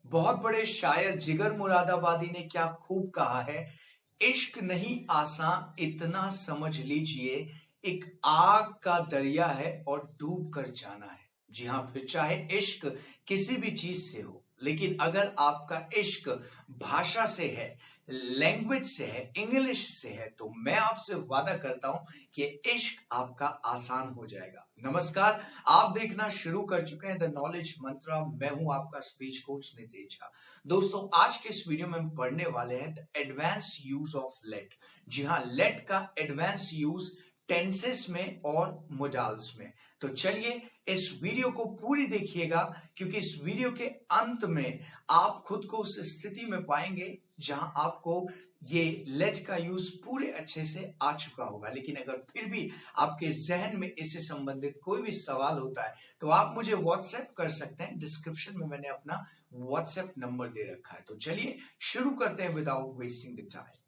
बहुत बड़े शायर जिगर मुरादाबादी ने क्या खूब कहा है, इश्क नहीं आसान इतना समझ लीजिए, एक आग का दरिया है और डूब कर जाना है। जी हाँ, फिर चाहे इश्क किसी भी चीज से हो, लेकिन अगर आपका इश्क भाषा से है, लैंग्वेज से है, इंग्लिश से है, तो मैं आपसे वादा करता हूं कि इश्क आपका आसान हो जाएगा। नमस्कार, आप देखना शुरू कर चुके हैं द नॉलेज मंत्रा। मैं हूं आपका स्पीच कोच नितेश झा। दोस्तों, आज के इस वीडियो में हम पढ़ने वाले हैं the advance use of let. जी हाँ, लेट का एडवांस यूज टेंसेस में और मोडाल्स में। तो चलिए इस वीडियो को पूरी देखिएगा, क्योंकि इस वीडियो के अंत में आप खुद को उस स्थिति में पाएंगे जहां आपको ये लेट का यूज पूरे अच्छे से आ चुका होगा। लेकिन अगर फिर भी आपके जहन में इससे संबंधित कोई भी सवाल होता है तो आप मुझे व्हाट्सएप कर सकते हैं। डिस्क्रिप्शन में मैंने अपना व्हाट्सएप नंबर दे रखा है। तो चलिए शुरू करते हैं विदाउट वेस्टिंग द टाइम।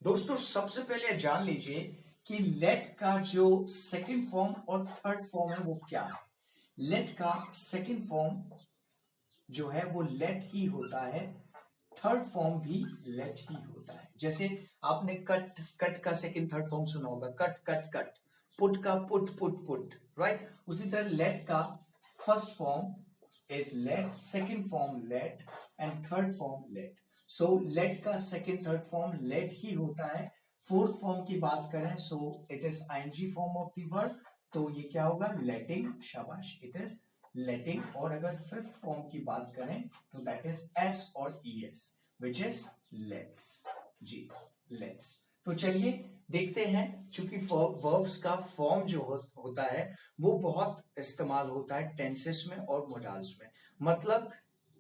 दोस्तों, सबसे पहले जान लीजिए कि लेट का जो सेकंड फॉर्म और थर्ड फॉर्म है वो क्या है। लेट का सेकंड फॉर्म जो है वो लेट ही होता है, थर्ड फॉर्म भी लेट ही होता है। जैसे आपने कट कट का सेकंड थर्ड फॉर्म सुना होगा, कट कट कट। पुट का पुट पुट पुट, राइट। उसी तरह लेट का first form is let, second form let and third form let. So let का सेकंड थर्ड फॉर्म लेट ही होता है। फोर्थ फॉर्म की बात करें so it is ING form of the verb, तो ये क्या होगा, लेटिंग। शाबाश, इट इज लेटिंग। और अगर फिफ्थ फॉर्म की बात करें तो दैट इज एस और ईएस, विच इज लेट्स। जी, लेट्स। तो चलिए देखते हैं। चूंकि वर्ब्स का फॉर्म जो होता है वो बहुत इस्तेमाल होता है टेंसेस में और मोडाल्स में। मतलब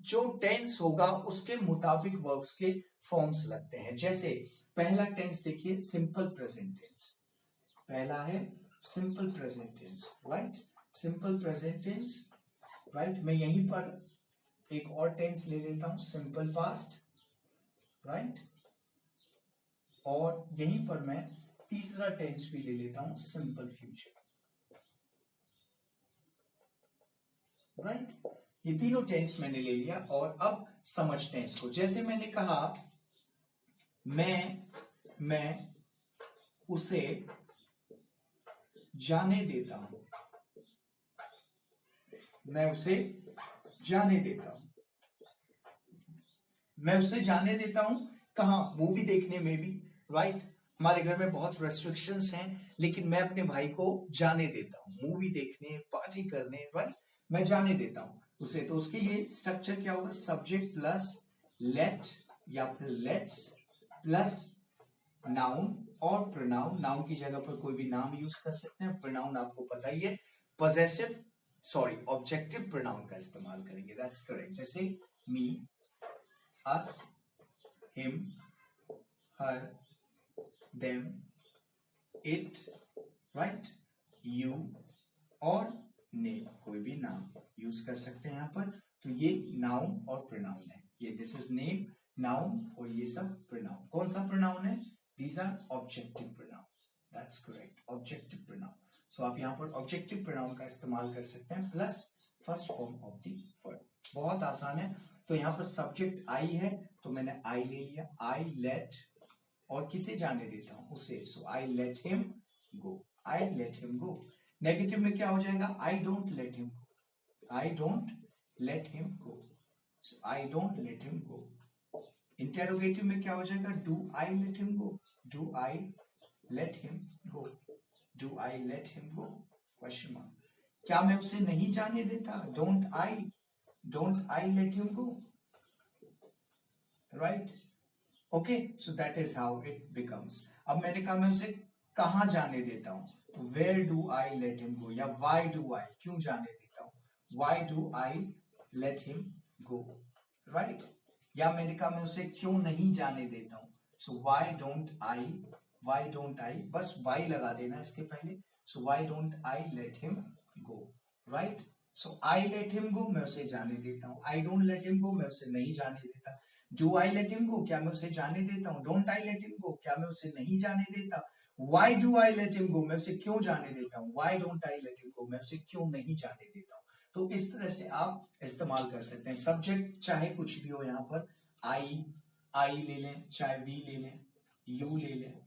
जो टेंस होगा उसके मुताबिक वर्ब्स के फॉर्म्स लगते हैं। जैसे पहला टेंस देखिए, सिंपल प्रेजेंट टेंस। पहला है simple present tense, right. Simple present tense, right. मैं यहीं पर एक और टेंस ले लेता हूं, सिंपल पास्ट, राइट। और यहीं पर मैं तीसरा टेंस भी ले लेता हूं, सिंपल फ्यूचर, राइट। ये तीनों टेंस मैंने ले लिया और अब समझते हैं इसको। जैसे मैंने कहा, मैं उसे जाने देता हूं, मैं उसे जाने देता हूं। मैं उसे जाने देता हूं कहां, मूवी देखने में भी, राइट। हमारे घर में बहुत रेस्ट्रिक्शंस हैं, लेकिन मैं अपने भाई को जाने देता हूं मूवी देखने, पार्टी करने, राइट। मैं जाने देता हूं उसे। तो उसके लिए स्ट्रक्चर क्या होगा, सब्जेक्ट प्लस लेट या फिर लेट्स प्लस नाउन और प्रोनाउन। नाउन की जगह पर कोई भी नाम यूज कर सकते हैं। प्रोनाउन आपको पता ही है, पॉजेसिव सॉरी ऑब्जेक्टिव प्रोनाउन का इस्तेमाल करेंगे, दैट्स करेक्ट। जैसे मी, us, him, her, them, it, right, you और name, कोई भी नाम यूज कर सकते हैं यहाँ पर। तो ये नाउन और प्रोनाउन है, ये दिस इज नेम, नाउन, और ये सब प्रोनाउन। कौन सा प्रोनाउन है, these are objective pronoun, that's correct, objective pronoun. So आप यहाँ पर ऑब्जेक्टिव प्रोनाउन का इस्तेमाल कर सकते हैं plus first form of the verb. बहुत आसान है। तो यहाँ पर सब्जेक्ट आई है तो मैंने आई ले लिया, आई लेट, और किसे जाने देता हूं, उसे। So I let him go, I let him go. Negative में क्या हो जाएगा, I don't let him go, I don't let him go, so I don't let him go. Interrogative में क्या हो जाएगा, do I let him go, do I let him go, do I let him go, question mark. क्या मैं उसे नहीं जाने देता, don't I let him go, right. Okay, so that is how it becomes. अब मैंने कहा मैं उसे कहां जाने देता हूं, तो where do I let him go, या वाई डू आई, क्यों जाने देता हूं, why do I let him go, right. या मैंने कहा मैं उसे क्यों नहीं जाने देता हूं, सो वाई डोंट आई, बस वाई लगा देना इसके पहले। So why don't I let him go, right. So I let him go, मैं उसे जाने देता हूं। I don't let him go, मैं उसे नहीं जाने देता। Do I let him go, क्या मैं उसे जाने देता हूं। Don't I let him go, क्या मैं उसे नहीं जाने देता। Why do I let him go? मैं उसे क्यों जाने देता हूँ. Why don't I let him go? मैं उसे क्यों नहीं जाने देता हूँ. तो इस तरह से आप इस्तेमाल कर सकते हैं. सब्जेक्ट चाहे कुछ भी हो, यहाँ पर आई ले लें, चाहे वी ले लें, यू ले लें,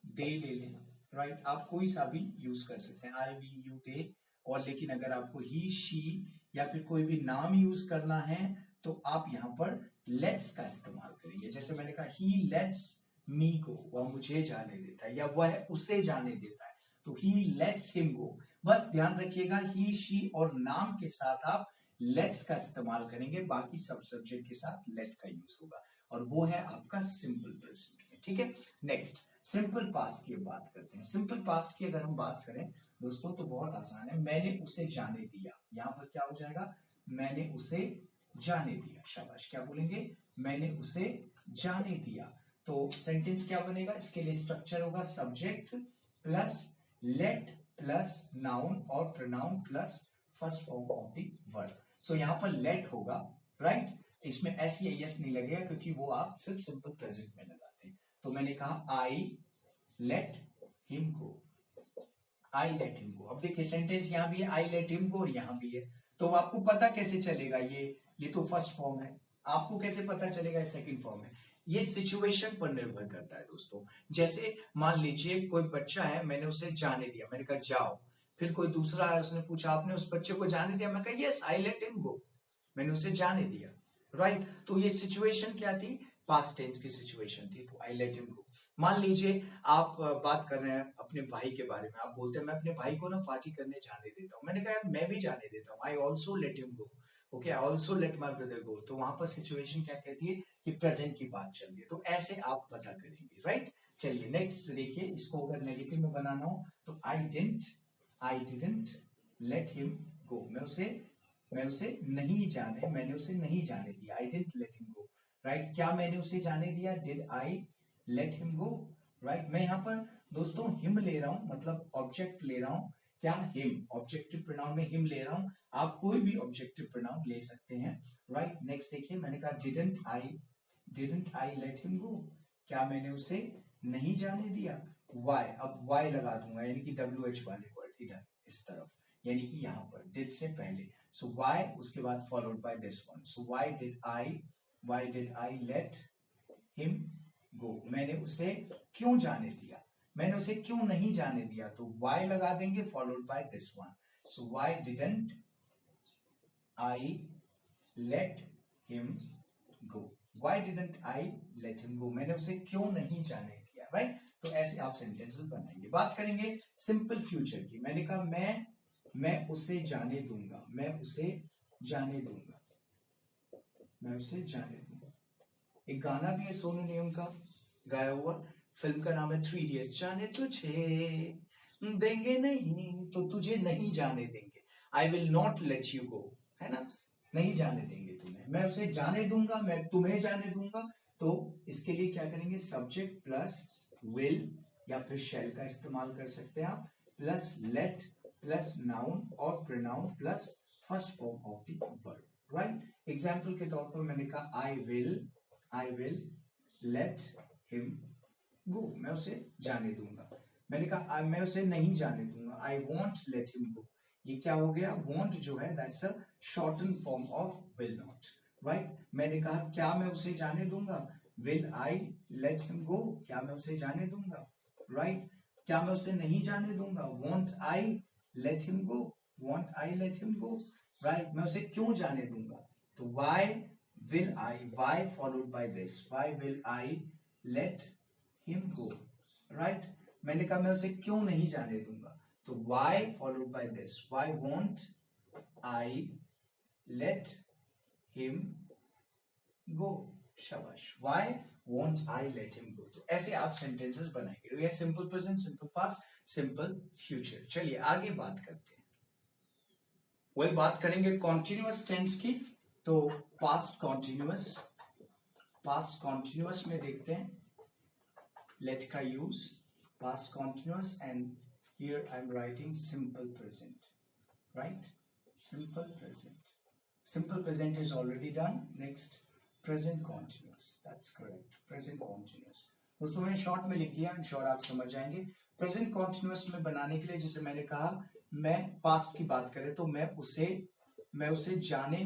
दे ले लें, राइट. आप कोई सा भी यूज कर सकते हैं, आई वी यू दे. और लेकिन अगर आपको ही शी या फिर कोई भी नाम यूज करना है तो आप यहाँ पर लेट्स का इस्तेमाल करेंगे. जैसे मैंने कहा ही लेट्स मी गो, वह मुझे जाने देता है, या वह उसे जाने देता है, तो ही लेट्स हिम गो. बस ध्यान रखिएगा ही शी और नाम के साथ आप लेट्स का इस्तेमाल करेंगे, बाकी सब सब्जेक्ट के साथ लेट का यूज होगा, और वो है आपका सिंपल प्रेजेंट में. ठीक है. नेक्स्ट सिंपल पास्ट की बात करते हैं. सिंपल पास्ट की अगर हम बात करें दोस्तों तो बहुत आसान है. मैंने उसे जाने दिया, यहां पर क्या हो जाएगा, मैंने उसे जाने दिया. शाबाश. क्या बोलेंगे, मैंने उसे जाने दिया. तो सेंटेंस क्या बनेगा, इसके लिए स्ट्रक्चर होगा subject plus let plus noun और pronoun plus first form of the verb. So यहां पर लेट होगा, राइट. इसमें एस या यस नहीं लगेगा क्योंकि वो आप सिर्फ सिंपल प्रेजेंट में लगाते हैं. तो मैंने कहा आई let him go, I let him go. अब देखिए सेंटेंस यहां भी है, आई लेट हिम गो, और यहां भी है. तो आपको पता कैसे चलेगा, ये तो फर्स्ट फॉर्म है, आपको कैसे पता चलेगा ये सेकंड फॉर्म है. ये सिचुएशन पर निर्भर करता है दोस्तों. जैसे मान लीजिए कोई बच्चा है, मैंने उसे जाने दिया, मैंने कहा जाओ. फिर कोई दूसरा है, उसने पूछा आपने उस बच्चे को जाने दिया, मैं कहा यस आई लेट हिम गो, मैंने उसे जाने दिया, राइट. तो ये सिचुएशन क्या थी, पास्ट टेंस की सिचुएशन थी, तो आई लेट हिम गो. मान लीजिए आप बात कर रहे हैं अपने भाई के बारे में, आप बोलते हैं मैं अपने भाई को ना पार्टी करने जाने देता हूँ. मैंने कहा यार मैं भी जाने देता हूँ, I also let him go. Okay, I also let my brother go. तो वहां पर सिचुएशन क्या कहती है कि प्रेजेंट की बात चल रही है. तो ऐसे आप पता करेंगे, राइट. चलिए नेक्स्ट देखिए, इसको अगर नेगेटिव में बनाना हो तो आई डिडंट लेट हिम गो. मैंने उसे नहीं जाने दिया. I didn't late him go, right. क्या मैंने उसे जाने दिया, did I let him go, right. मैं यहाँ पर दोस्तों हिम ले रहा हूं, मतलब ऑब्जेक्ट ले रहा हूं. क्या, हिम. ऑब्जेक्टिव प्रोनाउन में हिम ले रहा हूं. आप कोई भी ऑब्जेक्टिव प्रोनाउन ले सकते हैं, राइट. नेक्स्ट देखिए, मैंने कहा didn't I let him go. क्या मैंने उसे नहीं जाने दिया. वाई, अब वाई लगा दूंगा, यानी कि WH वाले वर्ड इधर इस तरफ, यानी कि यहाँ पर डिड से पहले. सो वाई, उसके बाद followed by this one. So why did I let him गो. मैंने उसे क्यों जाने दिया, मैंने उसे क्यों नहीं जाने दिया, तो वाई लगा देंगे followed by this one. So Y didn't I let him go. Y didn't I let him गो, मैंने उसे क्यों नहीं जाने दिया, राइट. तो ऐसे आप सेंटेंसेस बनाएंगे. बात करेंगे सिंपल फ्यूचर की. मैंने कहा मैं उसे जाने दूंगा, मैं उसे जाने दूंगा, मैं उसे जाने दूंगा. एक गाना भी है सोनू निगम का गाया हुआ, फिल्म का नाम है 3 इडियट्स. जाने तुझे देंगे नहीं तो तुझे नहीं जाने देंगे. I will not let you go, है ना, नहीं जाने देंगे तुम्हें. मैं उसे जाने दूंगा, मैं तुम्हें जाने दूंगा. तो इसके लिए क्या करेंगे, सब्जेक्ट प्लस विल या फिर शैल का इस्तेमाल कर सकते हैं आप, प्लस लेट प्लस नाउन और pronoun plus first form of the verb, right. Example के तौर पर मैंने कहा I will let him go, मैं उसे जाने दूंगा. मैंने कहा मैं उसे नहीं जाने दूंगा, आई वॉन्ट लेट हिम गो. ये क्या हो गया, वॉन्ट जो है that's a shorten form of will not, right. मैंने कहा क्या मैं उसे जाने दूंगा, will I let him go, क्या मैं उसे जाने दूंगा, राइट. क्या मैं उसे नहीं जाने दूंगा, want I let him go, want I let him go, right. मैं उसे क्यों जाने दूंगा, तो Y will I, why followed by this, why will I let him go, right. मैंने कहा मैं उसे क्यों नहीं जाने दूंगा, तो why followed by this, why won't I let him go. शाबाश. why won't I let him go. तो ऐसे आप सेंटेंसेस बनाएंगे. ये simple present, simple past, simple future. चलिए आगे बात करते हैं. बात करेंगे कॉन्टिन्यूअस टेंस की. तो पास्ट कॉन्टिन्यूअस में देखते हैं लेट का use, past continuous, and here I am writing simple present, right. Simple present is already done. Next present continuous, that's correct, present continuous. दोस्तों मैंने शॉर्ट में लिख दिया, श्योर आप समझ जाएंगे. प्रेजेंट कॉन्टिन्यूअस में बनाने के लिए जैसे मैंने कहा, मैं पास्ट की बात करें तो मैं उसे जाने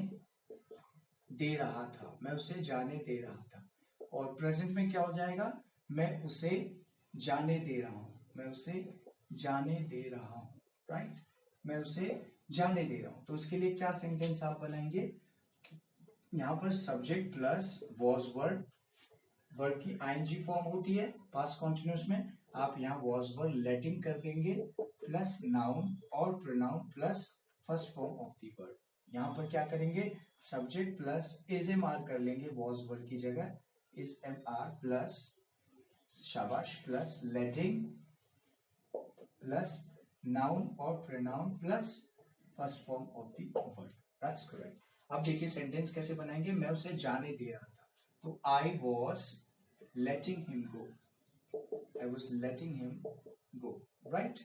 दे रहा था, मैं उसे जाने दे रहा था। और प्रेजेंट में क्या हो जाएगा, मैं उसे जाने दे रहा हूं, मैं उसे जाने दे रहा हूं, राइट, मैं उसे जाने दे रहा हूं। तो इसके लिए क्या सेंटेंस आप बनाएंगे, यहां पर subject plus was word, word की आईएनजी फॉर्म होती है पास्ट कॉन्टिन्यूअस में, आप यहाँ वॉज वर्ड लेटिंग कर देंगे प्लस नाउन और pronoun plus first form of the word. यहाँ पर क्या करेंगे, subject plus is am are कर लेंगे वॉज वर्ड की जगह, इज एम आर प्लस शाबाश प्लस लेटिंग प्लस नाउन और pronoun plus first form of the word, that's correct. अब देखिए सेंटेंस कैसे बनाएंगे, मैं उसे जाने दे रहा था, तो I was letting him go, I was letting him go, right?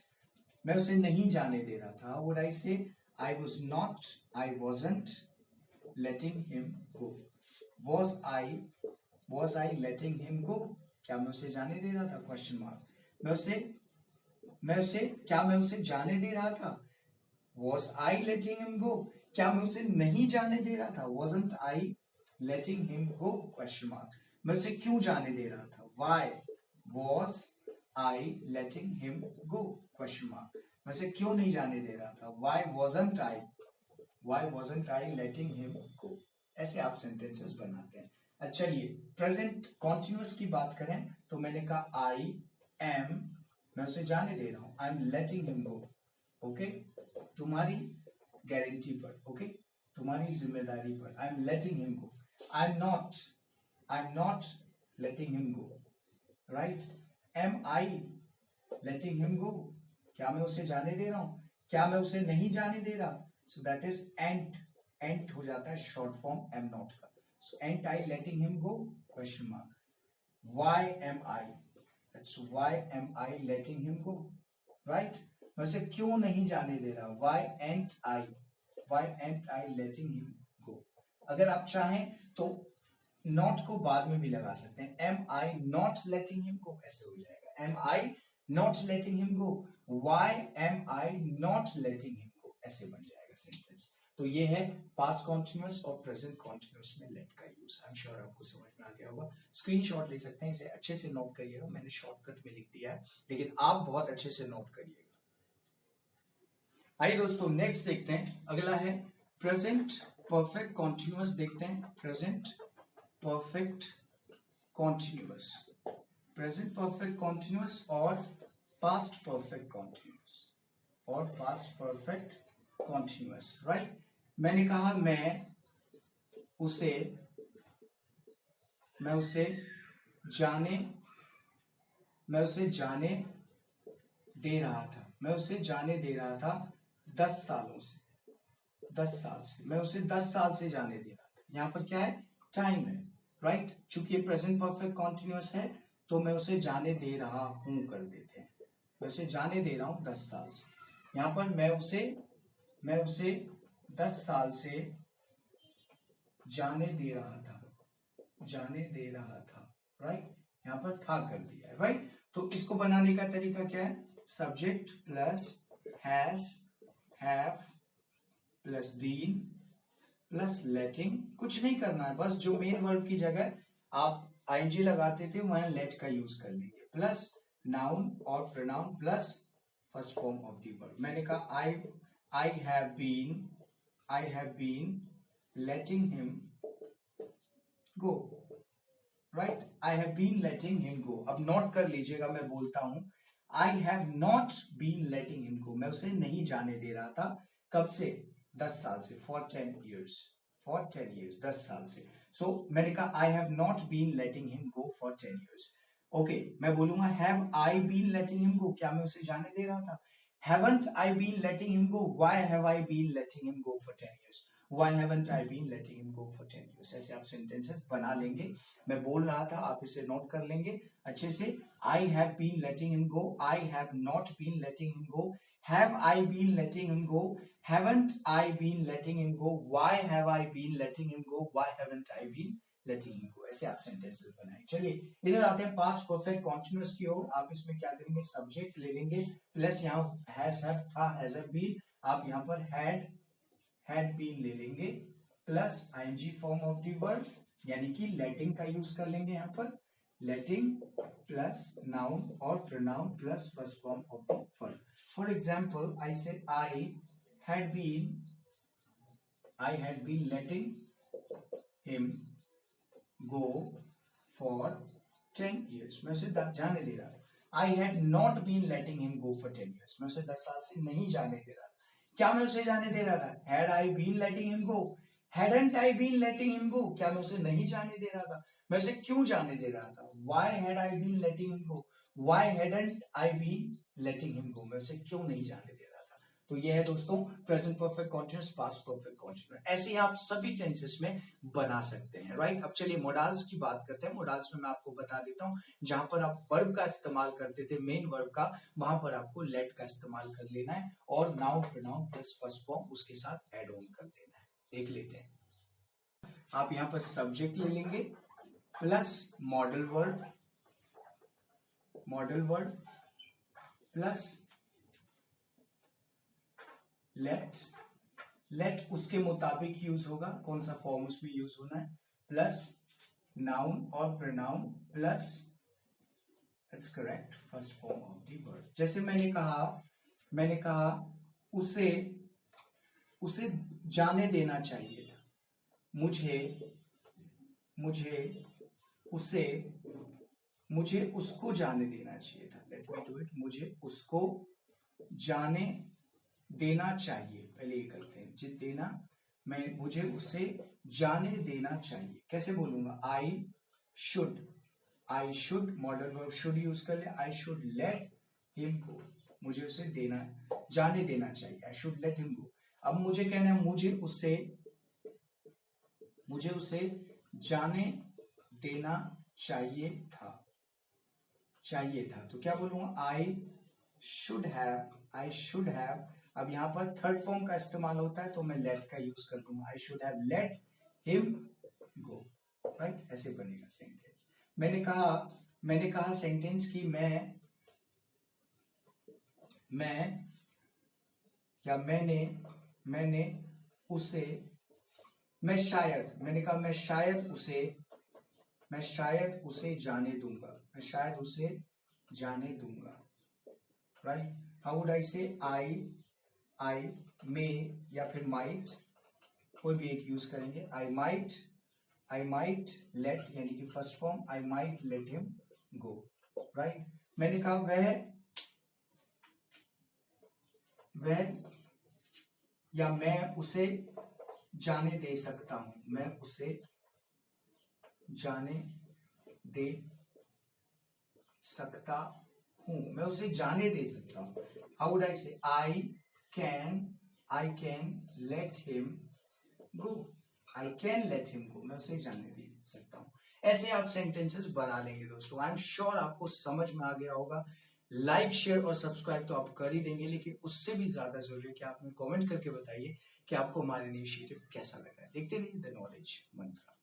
मैं उसे नहीं जाने दे रहा था, would I say I wasn't letting him go. Was I letting him go? क्या मैं उसे जाने दे रहा था, क्वेश्चन मार्क। क्या मैं उसे जाने दे रहा था, was I letting him go? क्या मैं उसे नहीं जाने दे रहा था, wasn't I letting him go, question mark. मैं उसे क्यों जाने दे रहा था, why was I letting him go, question mark। मैं उसे क्यों नहीं जाने दे रहा था, why wasn't I letting him go। ऐसे आप सेंटेंसेस बनाते हैं। अच्छा चलिए प्रेजेंट कॉन्टिन्यूअस की बात करें तो मैंने कहा I am, मैं उसे जाने दे रहा हूं, I am letting him go, okay, तुम्हारी गारंटी पर, ओके, तुम्हारी जिम्मेदारी पर, I am letting him go। I am not letting him go, right. Am I letting him go? क्या मैं उसे जाने दे रहा हूं, क्या मैं उसे नहीं जाने दे रहा, सो दैट इज एंट हो जाता है शॉर्ट फॉर्म am not का, सो एंट I letting him go, question mark. Why am I, that's why am I letting him go, right? मैं उसे क्यों नहीं जाने दे रहा, why ain't I letting him go। अगर आप चाहें तो नॉट को बाद में भी लगा सकते हैं, am I not letting him go, ऐसे हो जाएगा, am I not letting him go, why am I not letting him go, ऐसे बन जाएगा सेंटेंस। तो ये है पास्ट कॉन्टिन्यूअस और प्रेजेंट कॉन्टिन्यूअस में लेट का यूज। आई एम श्योर आपको समझ में आ गया होगा। स्क्रीनशॉट ले सकते हैं, इसे अच्छे से नोट करिएगा, मैंने शॉर्टकट में लिख दिया है, लेकिन आप बहुत अच्छे से नोट करिएगा। आइए दोस्तों नेक्स्ट देखते हैं, अगला है प्रेजेंट परफेक्ट कॉन्टिन्यूअस। देखते हैं present perfect continuous, present perfect continuous और पास्ट परफेक्ट कॉन्टिन्यूअस, और पास्ट परफेक्ट कॉन्टिन्यूअस, राइट। मैंने कहा मैं उसे जाने दे रहा था, मैं उसे जाने दे रहा था 10 साल से, मैं उसे 10 साल से जाने दे रहा था। यहां पर क्या है, टाइम है, राइट। चूंकि ये प्रेजेंट परफेक्ट कॉन्टिन्यूअस है तो मैं उसे जाने दे रहा हूं कर देते हैं, मैं उसे जाने दे रहा हूं 10 साल से। यहां पर मैं उसे 10 साल से जाने दे रहा था, राइट। यहां पर था कर दिया है, राइट। तो इसको बनाने का तरीका क्या है, subject plus has, have plus been plus letting, कुछ नहीं करना है, बस जो मेन वर्ब की जगह आप आईएनजी लगाते थे वहां लेट का यूज कर लेंगे, प्लस नाउन और pronoun plus first form of the verb. मैंने कहा I have been letting him go, right, I have been letting him go. अब नोट कर लीजिएगा, मैं बोलता हूं I have not been letting him go, मैं उसे नहीं जाने दे रहा था, कब से, 10 साल से, फॉर 10 years, 10 साल से। सो मैंने कहा I have not been letting him go for 10 years। Okay, मैं बोलूंगा have I been letting him go, क्या मैं उसे जाने दे रहा था, haven't I been letting him go, why have I been letting him go for 10 years, why haven't I been letting him go for 10 years। ऐसे आप सेंटेंसेस बना लेंगे, मैं बोल रहा था आप इसे नोट कर लेंगे अच्छे से। I have been letting him go, I have not been letting him go, have I been letting him go, haven't I been letting him go, why have I been letting him go, why haven't I been letting him go। ऐसे आप sentences बनाए। चलिए इधर आते हैं past perfect continuous की ओर। आप इसमें क्या करेंगे, सब्जेक्ट ले लेंगे प्लस यहाँ हैज हैव था, हैज हैव बीन, आप यहाँ पर हैड बीन ले लेंगे plus ING form of the verb, यानी कि लेटिंग का यूज कर लेंगे यहाँ पर, लेटिंग प्लस नाउन और pronoun plus first form of the verb. For example I say I had been letting him go for 10 years, मैं उसे जाने दे रहा था। I had not been letting him go for 10 years, मैं उसे 10 साल से नहीं जाने दे रहा था। क्या मैं उसे जाने दे रहा था? Had I been letting him go, hadn't I been letting him go, क्या मैं उसे नहीं जाने दे रहा था? मैं उसे क्यों जाने दे रहा था? Why had I been letting him go, why hadn't I been letting him go, मैं उसे क्यों नहीं जाने दे रहा था? तो ये है दोस्तों present perfect continuous, past perfect continuous. ऐसे ही आप सभी टेंसेस में बना सकते हैं, राइट। अब चलिए मोडाल्स की बात करते हैं। मोडाल्स में मैं आपको बता देता हूं, जहां पर आप वर्ब का इस्तेमाल करते थे, मेन वर्ब का, वहां पर आपको लेट का इस्तेमाल कर लेना है और noun pronoun plus first form उसके साथ एड ऑन कर देना है। देख लेते हैं। आप यहां पर सब्जेक्ट ले लेंगे plus modal verb plus let उसके मुताबिक यूज होगा, कौन सा फॉर्म उसमें यूज होना है, प्लस नाउन और pronoun plus, it's correct, first form of the verb. जैसे मैंने कहा उसे जाने देना चाहिए था, मुझे उसको जाने देना चाहिए था। लेट मी डू इट, मुझे उसको जाने देना चाहिए। पहले ये करते हैं, जित देना, मुझे उसे जाने देना चाहिए। कैसे बोलूंगा? I should modal verb should use कर ले, आई शुड लेट हिम गो, मुझे उसे जाने देना चाहिए, I should let him go. अब मुझे कहना है मुझे उसे जाने देना चाहिए था, तो क्या बोलूंगा? I should have. अब यहां पर थर्ड फॉर्म का इस्तेमाल होता है तो मैं लेट का यूज कर दूंगा, I should have let him go, right. ऐसे बनेगा सेंटेंस। मैंने कहा सेंटेंस की मैं शायद उसे जाने दूंगा, right. How would I say? आई मे या फिर माइट, कोई भी एक यूज करेंगे। आई माइट लेट, यानी कि first form, I might late him go, right. मैंने कहा वह या मैं उसे जाने दे सकता हूं, मैं उसे जाने दे सकता हूं, मैं उसे जाने दे सकता हूं। How would I say? I can let him go, मैं उसे जाने दे सकता हूं। ऐसे आप सेंटेंसेस बना लेंगे दोस्तों। आई एम श्योर आपको समझ में आ गया होगा। लाइक शेयर और सब्सक्राइब तो आप कर ही देंगे, लेकिन उससे भी ज्यादा जरूरी है कि आप हमें कमेंट करके बताइए कि आपको हमारा इनिशिएटिव कैसा लगा है। देखते रहिए द नॉलेज मंत्र।